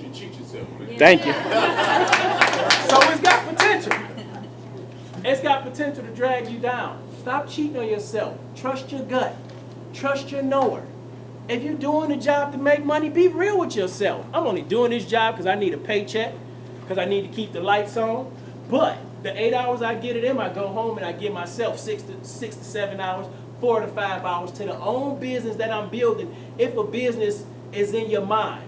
you to cheat yourself. Thank you. So it's got potential. It's got potential to drag you down. Stop cheating on yourself. Trust your gut. Trust your knower. If you're doing a job to make money, be real with yourself. I'm only doing this job because I need a paycheck, because I need to keep the lights on. But the 8 hours I get it in, I go home and I give myself 6 to 7 hours, 4 to 5 hours to the own business that I'm building. If a business is in your mind.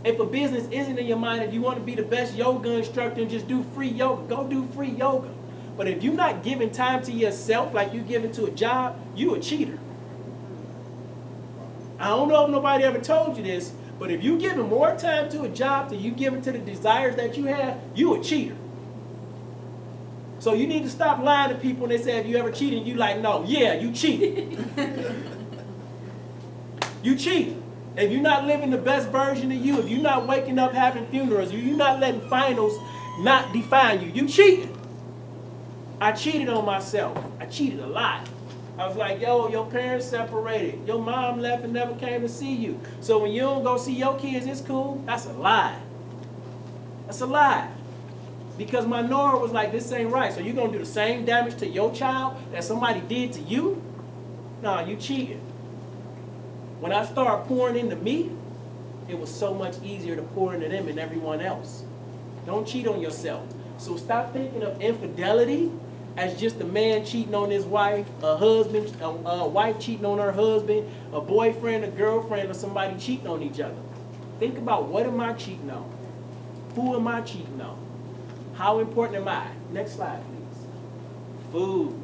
If a business isn't in your mind, if you want to be the best yoga instructor and just do free yoga, go do free yoga. But if you're not giving time to yourself like you give it to a job, you a cheater. I don't know if nobody ever told you this, but if you giving more time to a job than you give it to the desires that you have, you a cheater. So you need to stop lying to people when they say, have you ever cheated? And you like, no, yeah, you cheated. You cheated. If you're not living the best version of you, if you're not waking up having funerals, if you're not letting finals not define you, you cheated. I cheated on myself. I cheated a lot. I was like, yo, your parents separated. Your mom left and never came to see you. So when you don't go see your kids, it's cool. That's a lie. That's a lie. Because my Nora was like, this ain't right. So you're going to do the same damage to your child that somebody did to you? No, you cheated. When I started pouring into me, it was so much easier to pour into them and everyone else. Don't cheat on yourself. So stop thinking of infidelity as just a man cheating on his wife, a wife cheating on her husband, a boyfriend, a girlfriend, or somebody cheating on each other. Think about, what am I cheating on? Who am I cheating on? How important am I? Next slide, please. Food.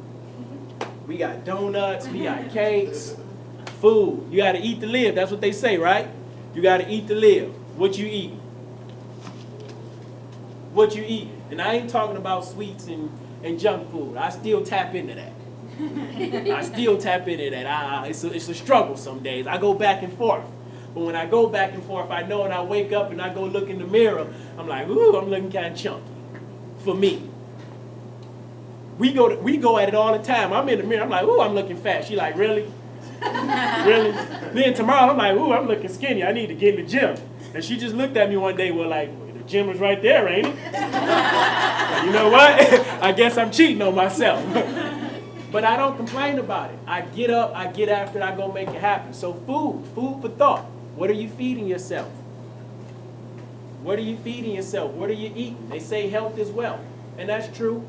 We got donuts, we got cakes. Food. You got to eat to live. That's what they say, right? You got to eat to live. What you eating? What you eating? And I ain't talking about sweets and junk food. I still tap into that. I still tap into that. It's a struggle some days. I go back and forth. But when I go back and forth, I know, and I wake up and I go look in the mirror, I'm like, ooh, I'm looking kind of chunky. For me. We go at it all the time. I'm in the mirror. I'm like, ooh, I'm looking fat. She like, really? Really? Then tomorrow, I'm like, ooh, I'm looking skinny. I need to get in the gym. And she just looked at me one day, well, like, the gym is right there, ain't it? You know what? I guess I'm cheating on myself. But I don't complain about it. I get up, I get after it, I go make it happen. So food for thought. What are you feeding yourself? What are you feeding yourself? What are you eating? They say health is wealth, and that's true.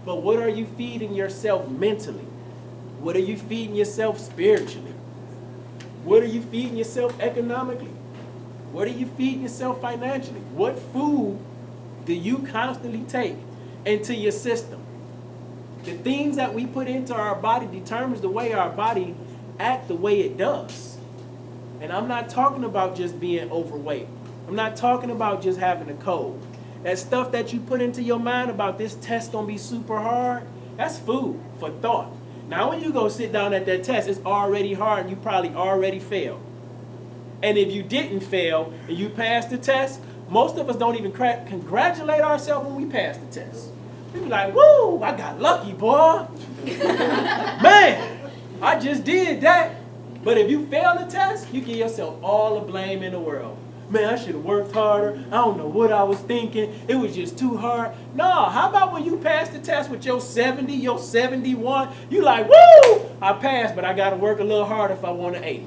But what are you feeding yourself mentally? What are you feeding yourself spiritually? What are you feeding yourself economically? What are you feeding yourself financially? What food do you constantly take into your system? The things that we put into our body determines the way our body acts the way it does. And I'm not talking about just being overweight. I'm not talking about just having a cold. That stuff that you put into your mind about this test gonna be super hard, that's food for thought. Now when you go sit down at that test, it's already hard and you probably already failed. And if you didn't fail and you passed the test, most of us don't even congratulate ourselves when we pass the test. We be like, woo, I got lucky, boy. Man, I just did that. But if you fail the test, you give yourself all the blame in the world. Man, I should have worked harder. I don't know what I was thinking. It was just too hard. No, how about when you pass the test with your 70, your 71? You like, woo, I passed, but I got to work a little harder if I want an 80.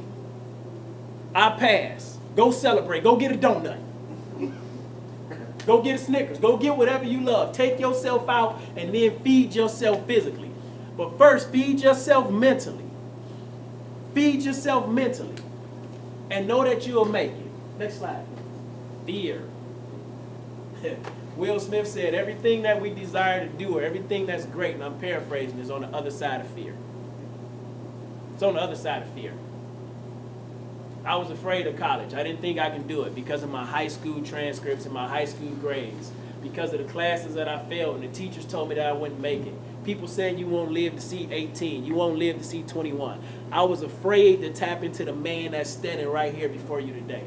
I passed. Go celebrate. Go get a donut. Go get a Snickers. Go get whatever you love. Take yourself out and then feed yourself physically. But first, feed yourself mentally. Feed yourself mentally. And know that you'll make it. Next slide. Fear. Will Smith said, everything that we desire to do or everything that's great, and I'm paraphrasing, is on the other side of fear. It's on the other side of fear. I was afraid of college. I didn't think I could do it because of my high school transcripts and my high school grades, because of the classes that I failed, and the teachers told me that I wouldn't make it. People said you won't live to see 18. You won't live to see 21. I was afraid to tap into the man that's standing right here before you today.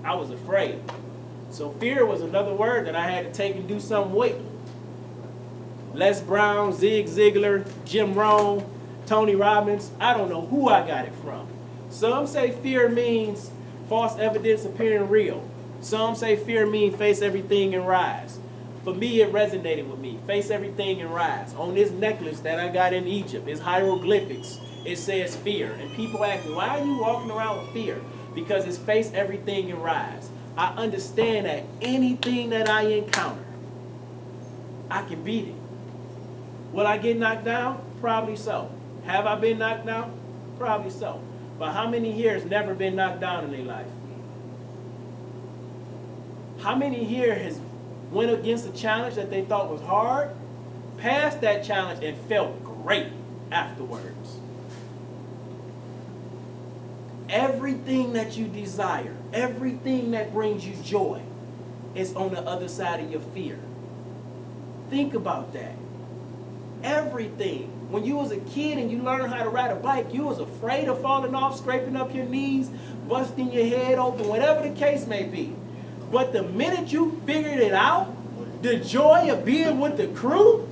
I was afraid. So fear was another word that I had to take and do something with. Les Brown, Zig Ziglar, Jim Rohn, Tony Robbins, I don't know who I got it from. Some say fear means false evidence appearing real. Some say fear means face everything and rise. For me, it resonated with me. Face everything and rise. On this necklace that I got in Egypt, it's hieroglyphics. It says fear. And people ask me, why are you walking around with fear? Because it's face everything and rise. I understand that anything that I encounter, I can beat it. Will I get knocked down? Probably so. Have I been knocked down? Probably so. But how many here has never been knocked down in their life? How many here has went against a challenge that they thought was hard, passed that challenge, and felt great afterwards? Everything that you desire, everything that brings you joy is on the other side of your fear. Think about that. Everything. When you was a kid and you learned how to ride a bike, you was afraid of falling off, scraping up your knees, busting your head open, whatever the case may be. But the minute you figured it out, the joy of being with the crew,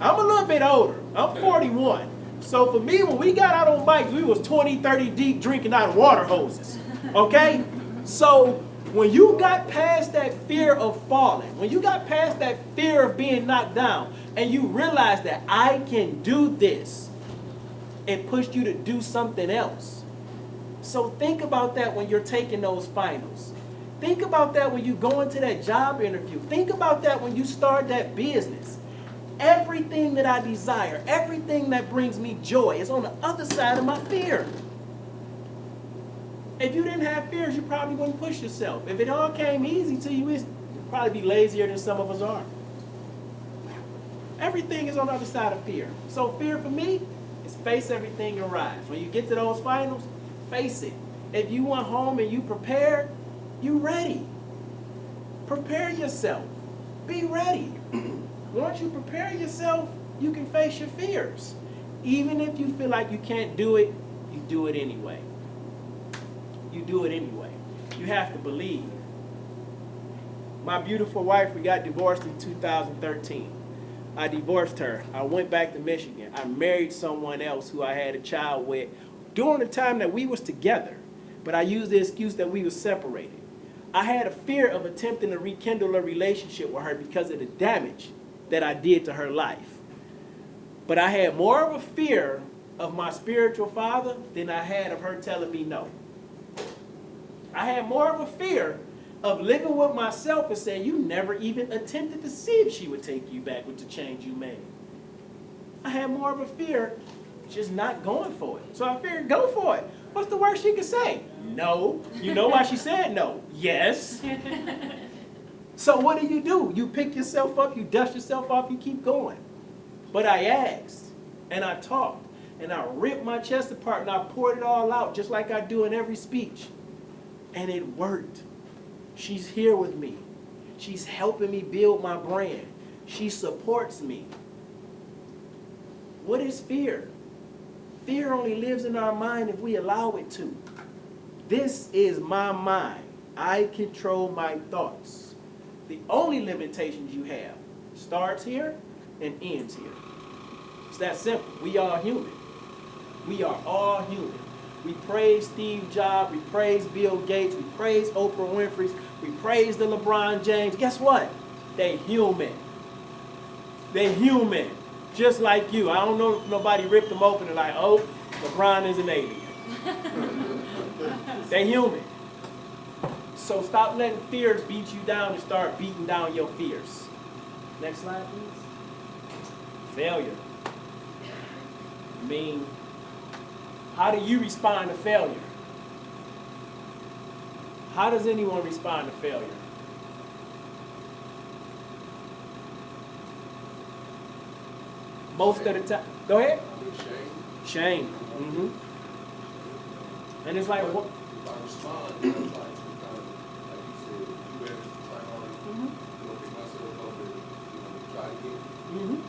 I'm a little bit older. I'm 41. So for me, when we got out on bikes, we was 20, 30 deep drinking out of water hoses. Okay? So when you got past that fear of falling, when you got past that fear of being knocked down, and you realize that I can do this, it pushed you to do something else. So think about that when you're taking those finals. Think about that when you go into that job interview. Think about that when you start that business. Everything that I desire, everything that brings me joy is on the other side of my fear. If you didn't have fears, you probably wouldn't push yourself. If it all came easy to you, you'd probably be lazier than some of us are. Everything is on the other side of fear. So fear for me is face everything and rise. When you get to those finals, face it. If you went home and you prepared, you ready. Prepare yourself. Be ready. Once you prepare yourself, you can face your fears. Even if you feel like you can't do it, you do it anyway. You do it anyway. You have to believe. My beautiful wife, we got divorced in 2013. I divorced her. I went back to Michigan. I married someone else who I had a child with during the time that we was together. But I used the excuse that we was separated. I had a fear of attempting to rekindle a relationship with her because of the damage that I did to her life. But I had more of a fear of my spiritual father than I had of her telling me no. I had more of a fear of living with myself and saying, you never even attempted to see if she would take you back with the change you made. I had more of a fear just not going for it. So I figured, go for it. What's the worst she could say? No. You know why she said no? Yes. So what do? You pick yourself up, you dust yourself off, you keep going. But I asked, and I talked, and I ripped my chest apart, and I poured it all out, just like I do in every speech. And it worked. She's here with me. She's helping me build my brand. She supports me. What is fear? Fear only lives in our mind if we allow it to. This is my mind. I control my thoughts. The only limitations you have starts here and ends here. It's that simple. We are human. We are all human. We praise Steve Jobs. We praise Bill Gates. We praise Oprah Winfrey. We praise the LeBron James. Guess what? They human. They human. Just like you. I don't know if nobody ripped them open and like, oh, LeBron is an alien. They human. So stop letting fears beat you down and start beating down your fears. Next slide, please. Failure. I mean, how do you respond to failure? How does anyone respond to failure? Most of the time. Go ahead. Shame. Mm-hmm. And it's like, what? If I respond, it's like you said, you better try harder, pick myself up and try again.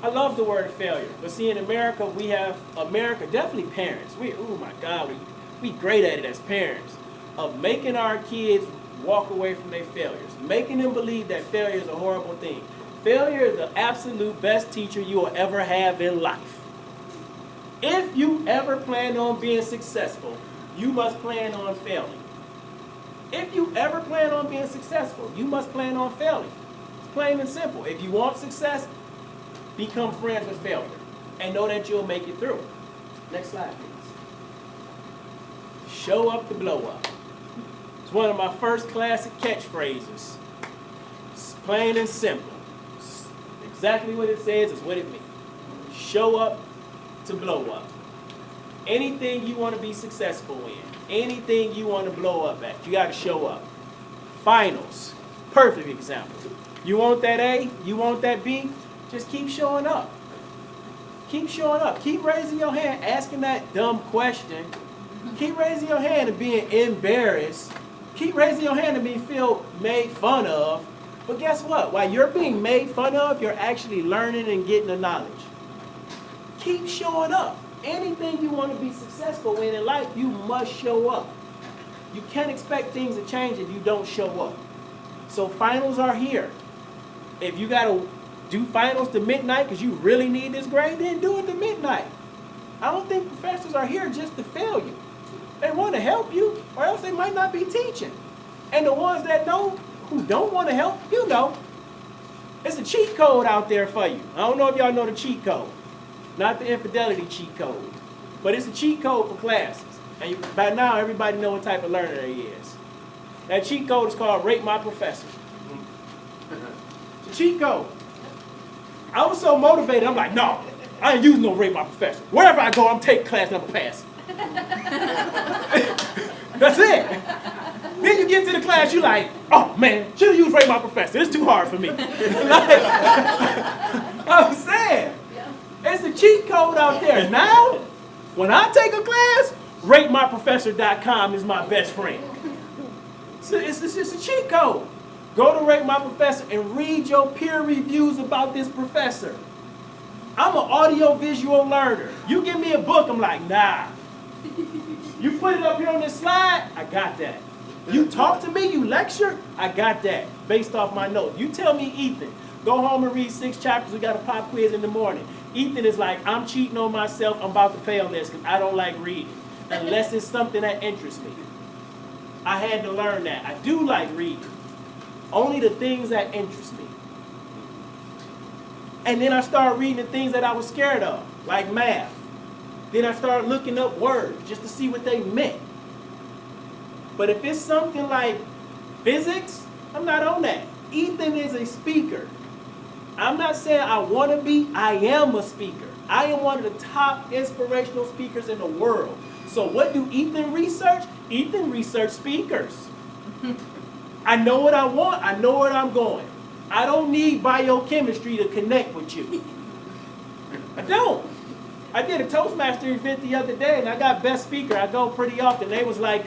I love the word failure, but see, in America, we have definitely parents. Oh my God, we great at it as parents of making our kids walk away from their failures, making them believe that failure is a horrible thing. Failure is the absolute best teacher you will ever have in life. If you ever plan on being successful, you must plan on failing. If you ever plan on being successful, you must plan on failing. It's plain and simple. If you want success, become friends with failure and know that you'll make it through. Next slide, please. Show up to blow up. It's one of my first classic catchphrases. It's plain and simple. It's exactly what it says is what it means. Show up to blow up. Anything you want to be successful in, anything you want to blow up at, you got to show up. Finals, perfect example. You want that A, you want that B, just keep showing up. Keep showing up. Keep raising your hand, asking that dumb question. Keep raising your hand and being embarrassed. Keep raising your hand and being made fun of. But guess what? While you're being made fun of, you're actually learning and getting the knowledge. Keep showing up. Anything you want to be successful in life, you must show up. You can't expect things to change if you don't show up. So finals are here. If you got to do finals to midnight because you really need this grade, then do it to midnight. I don't think professors are here just to fail you. They want to help you, or else they might not be teaching. And the ones that know, who don't want to help, you know. It's a cheat code out there for you. I don't know if y'all know the cheat code. Not the infidelity cheat code. But it's a cheat code for classes. And by now, everybody knows what type of learner he is. That cheat code is called Rate My Professor. It's a cheat code. I was so motivated, I'm like, no, I ain't using no Rate My Professor. Wherever I go, I'm taking class number pass. That's it. Then you get to the class, you're like, oh man, should have used Rate My Professor. It's too hard for me. I'm saying. It's a cheat code out there. Now, when I take a class, RateMyProfessor.com is my best friend. So it's just a cheat code. Go to Rate My Professor and read your peer reviews about this professor. I'm an audio-visual learner. You give me a book, I'm like, nah. You put it up here on this slide, I got that. You talk to me, you lecture, I got that, based off my notes. You tell me, Ethan, go home and read 6 chapters, we got a pop quiz in the morning. Ethan is like, I'm cheating on myself, I'm about to fail this because I don't like reading, unless it's something that interests me. I had to learn that. I do like reading. Only the things that interest me. And then I started reading the things that I was scared of, like math. Then I started looking up words just to see what they meant. But if it's something like physics, I'm not on that. Ethan is a speaker. I'm not saying I want to be, I am a speaker. I am one of the top inspirational speakers in the world. So what do Ethan research? Ethan research speakers. I know what I want, I know where I'm going. I don't need biochemistry to connect with you. I don't. I did a Toastmaster event the other day and I got best speaker. I go pretty often. They was like,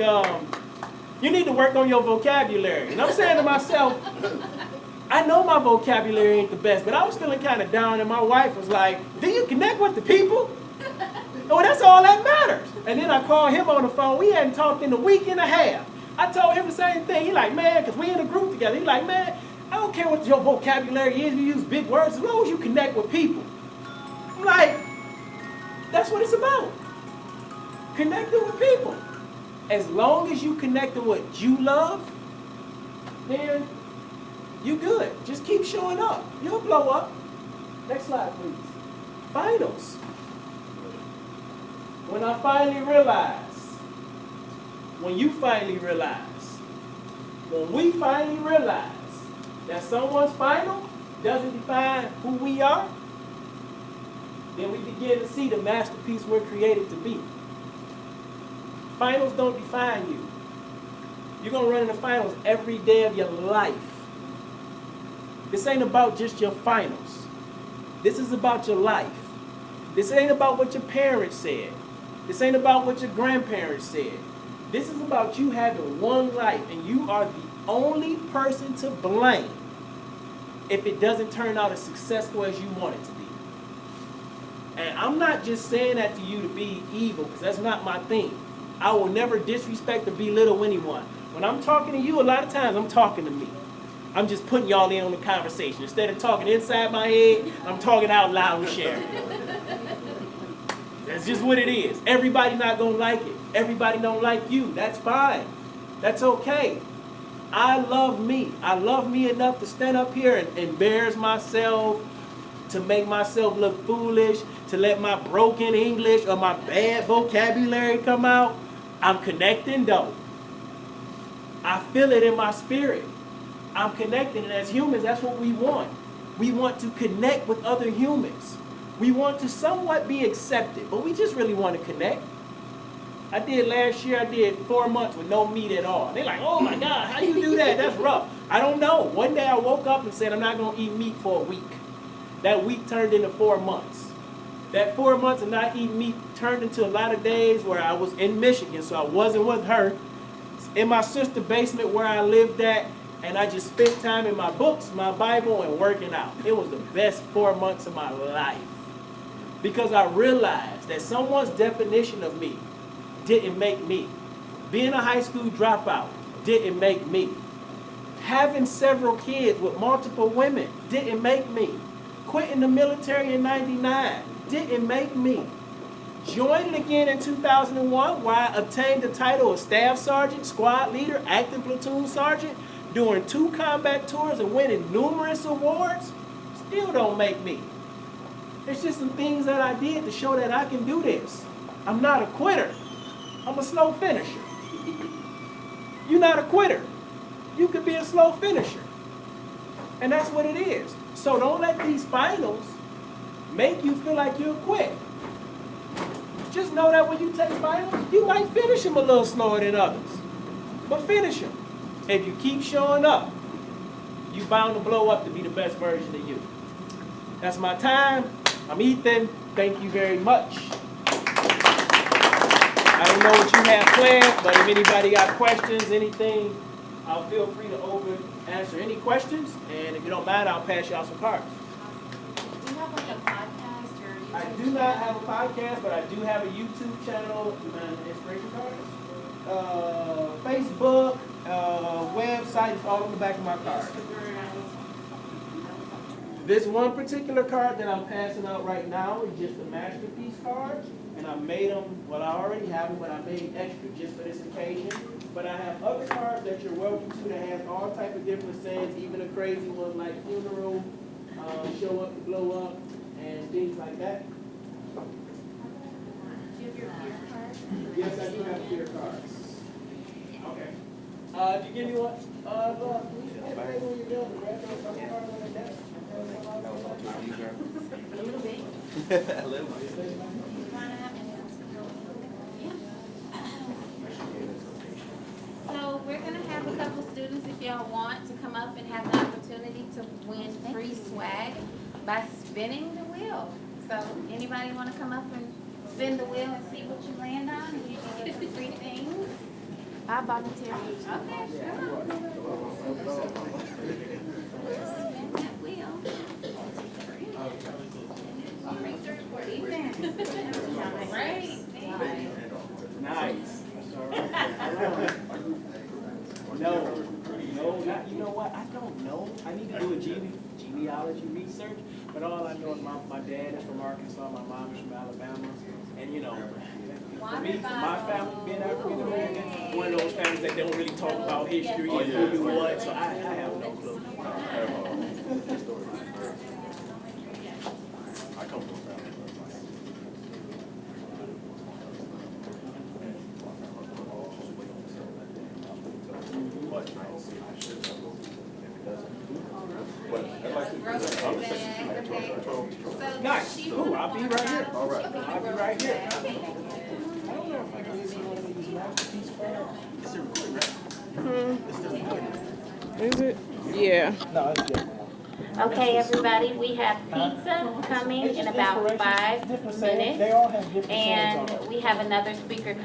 you need to work on your vocabulary. And I'm saying to myself, I know my vocabulary ain't the best, but I was feeling kind of down and my wife was like, do you connect with the people? Oh, that's all that matters. And then I called him on the phone. We hadn't talked in a week and a half. I told him the same thing. He like, man, because we in a group together. He like, man, I don't care what your vocabulary is. You use big words as long as you connect with people. I'm like, that's what it's about. Connecting with people. As long as you connecting with what you love, then you good. Just keep showing up. You'll blow up. Next slide, please. Finals. When I finally realized, when you finally realize, when we finally realize that someone's final doesn't define who we are, then we begin to see the masterpiece we're created to be. Finals don't define you. You're going to run into finals every day of your life. This ain't about just your finals. This is about your life. This ain't about what your parents said. This ain't about what your grandparents said. This is about you having one life, and you are the only person to blame if it doesn't turn out as successful as you want it to be. And I'm not just saying that to you to be evil, because that's not my thing. I will never disrespect or belittle anyone. When I'm talking to you, a lot of times I'm talking to me. I'm just putting y'all in on the conversation. Instead of talking inside my head, I'm talking out loud and sharing. That's just what it is. Everybody not going to like it. Everybody don't like you. That's fine. That's okay. I love me. I love me enough to stand up here and embarrass myself, to make myself look foolish, to let my broken English or my bad vocabulary come out. I'm connecting though. I feel it in my spirit. I'm connecting, and as humans, that's what we want. We want to connect with other humans. We want to somewhat be accepted, but we just really want to connect. Last year, I did 4 months with no meat at all. They're like, oh my God, how you do that? That's rough. I don't know. One day I woke up and said, I'm not going to eat meat for a week. That week turned into 4 months. That 4 months of not eating meat turned into a lot of days where I was in Michigan, so I wasn't with her. In my sister's basement where I lived at, and I just spent time in my books, my Bible, and working out. It was the best 4 months of my life. Because I realized that someone's definition of me didn't make me. Being a high school dropout didn't make me. Having several kids with multiple women didn't make me. Quitting the military in '99 didn't make me. Joining again in 2001, where I obtained the title of Staff Sergeant, Squad Leader, Acting Platoon Sergeant, doing 2 combat tours and winning numerous awards, still don't make me. It's just some things that I did to show that I can do this. I'm not a quitter. I'm a slow finisher. You're not a quitter. You could be a slow finisher. And that's what it is. So don't let these finals make you feel like you'll quit. Just know that when you take finals, you might finish them a little slower than others. But finish them. If you keep showing up, you bound to blow up to be the best version of you. That's my time. I'm Ethan. Thank you very much. I don't know what you have planned, but if anybody got questions, anything, feel free to answer any questions. And if you don't mind, I'll pass y'all some cards. Do you have like a podcast or? I do not have a podcast, but I do have a YouTube channel, Inspiration Cards. Facebook, website, it's all on the back of my card. This one particular card that I'm passing out right now is just a masterpiece card. And I made them, well, I already have them, but I made extra just for this occasion. But I have other cards that you're welcome to that have all type of different sayings, even a crazy one like funeral, show up to blow up, and things like that. Do you have your beer card? Yes, I do have beer cards. Okay. Did you give me one? Everybody when you're done, grab those other cards on the desk. A little bit. A little bit. So we're gonna have a couple students, if y'all want, to come up and have the opportunity to win free swag by spinning the wheel. So anybody wanna come up and spin the wheel and see what you land on? And you can get some free things. I volunteer. Okay, sure. Spin that wheel. Right. Nice. No, not, you know what? I don't know. I need to do a genealogy research, but all I know is my dad is from Arkansas, my mom is from Alabama, and you know, for me, for my family being African American, one of those families that don't really talk about history and who you what, so I have no clue. I come from a family. Nice. Cool. I'll be right here. All right. I'll be right here. I don't know if I can use one of these masterpiece cards. It's still recording, right? It's still recording. Is it? Yeah. No, it's different. Okay, everybody, we have pizza coming in about 5 minutes, They all have different sayings on and it. we have another speaker